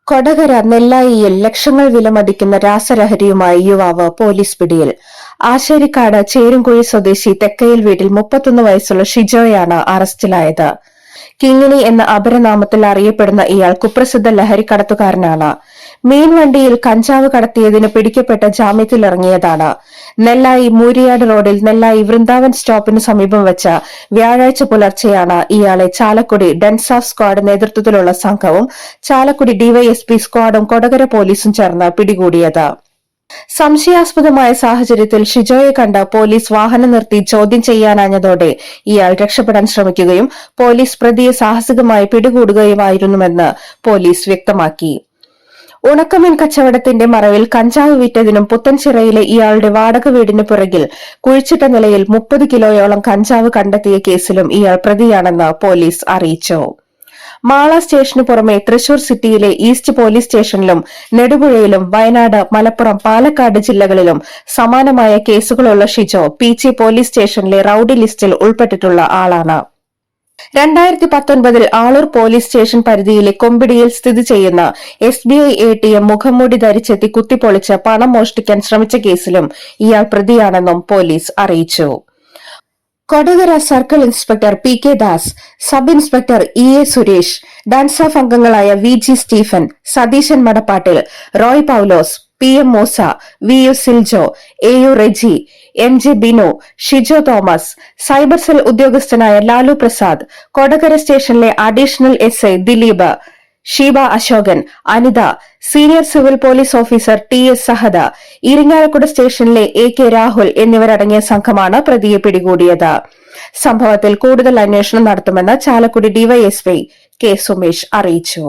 കൊടകര നെല്ലായിയിൽ ലക്ഷങ്ങൾ വിലമതിക്കുന്ന രാസലഹരിയുമായി യുവാവ് പോലീസ് പിടിയിൽ. ആശേരിക്കാട് ചേരുംകുഴി സ്വദേശി തെക്കയിൽ വീട്ടിൽ 31 വയസ്സുള്ള ഷിജോയാണ് അറസ്റ്റിലായത്. കിങ്ങിണി എന്ന അപരനാമത്തിൽ അറിയപ്പെടുന്ന ഇയാൾ കുപ്രസിദ്ധ ലഹരിക്കടത്തുകാരനാണ്. മീൻവണ്ടിയിൽ കഞ്ചാവ് കടത്തിയതിന് പിടിക്കപ്പെട്ട ജാമ്യത്തിലിറങ്ങിയതാണ്. നെല്ലായി മൂരിയാട് റോഡിൽ നെല്ലായി വൃന്ദാവൻ സ്റ്റോപ്പിന് സമീപം വെച്ച വ്യാഴാഴ്ച പുലർച്ചെയാണ് ഇയാളെ ചാലക്കുടി ഡെൻസാഫ് സ്ക്വാഡ് നേതൃത്വത്തിലുള്ള സംഘവും ചാലക്കുടി ഡിവൈഎസ്പി സ്ക്വാഡും കൊടകര പോലീസും ചേർന്ന് പിടികൂടിയത്. സംശയാസ്പദമായ സാഹചര്യത്തിൽ ഷിജോയെ കണ്ട പോലീസ് വാഹനം നിർത്തി ചോദ്യം ചെയ്യാനാഞ്ഞതോടെ ഇയാൾ രക്ഷപ്പെടാൻ ശ്രമിക്കുകയും പോലീസ് പ്രതിയെ സാഹസികമായി പിടികൂടുകയുമായിരുന്നുവെന്ന് പോലീസ് വ്യക്തമാക്കി. ഉണക്കമീൻ കച്ചവടത്തിന്റെ മറവിൽ കഞ്ചാവ് വിറ്റതിനും പുത്തൻചിറയിലെ ഇയാളുടെ വാടക വീടിന് പുറകിൽ കുഴിച്ചിട്ട നിലയിൽ 30 കിലോയോളം കഞ്ചാവ് കണ്ടെത്തിയ കേസിലും ഇയാൾ പ്രതിയാണെന്ന് പോലീസ് അറിയിച്ചു. മാള സ്റ്റേഷനു പുറമെ തൃശൂർ സിറ്റിയിലെ ഈസ്റ്റ് പോലീസ് സ്റ്റേഷനിലും നെടുപുഴയിലും വയനാട്, മലപ്പുറം, പാലക്കാട് ജില്ലകളിലും സമാനമായ കേസുകളുള്ള ഷിജോ പീച്ചി പോലീസ് സ്റ്റേഷനിലെ റൌഡി ലിസ്റ്റിൽ ഉൾപ്പെട്ടിട്ടുള്ള ആളാണ്. 2019 ആളൂർ പോലീസ് സ്റ്റേഷൻ പരിധിയിലെ കൊമ്പിടിയിൽ സ്ഥിതി ചെയ്യുന്ന SBI ATM മുഖംമൂടി ധരിച്ചെത്തി കുത്തിപ്പൊളിച്ച് പണം മോഷ്ടിക്കാൻ ശ്രമിച്ച കേസിലും ഇയാൾ പ്രതിയാണെന്നും പോലീസ് അറിയിച്ചു. Kodakara circle inspector PK Das, sub inspector EA Suresh, DANSAF അംഗങ്ങളായ VG Stephen, Satheeshan Madappattil, Roy Paulose, PM Moosa, VU Siljo, AU Reji, MJ Binu, Shijo Thomas, cyber cell ഉദ്യോഗസ്ഥനായ ലാലു പ്രസാദ്, കൊടകര സ്റ്റേഷനിലെ additional SI Dileep, Sheeba Ashokan, Anitha, senior civil police officer TS Sahada, Irinjalakuda സ്റ്റേഷനിലെ AK രാഹുൽ എന്നിവരടങ്ങിയ സംഘമാണ് പ്രതിയെ പിടികൂടിയത്. സംഭവത്തിൽ കൂടുതൽ അന്വേഷണം നടത്തുമെന്ന് ചാലക്കുടി ഡിവൈഎസ്പി K സുമേഷ് അറിയിച്ചു.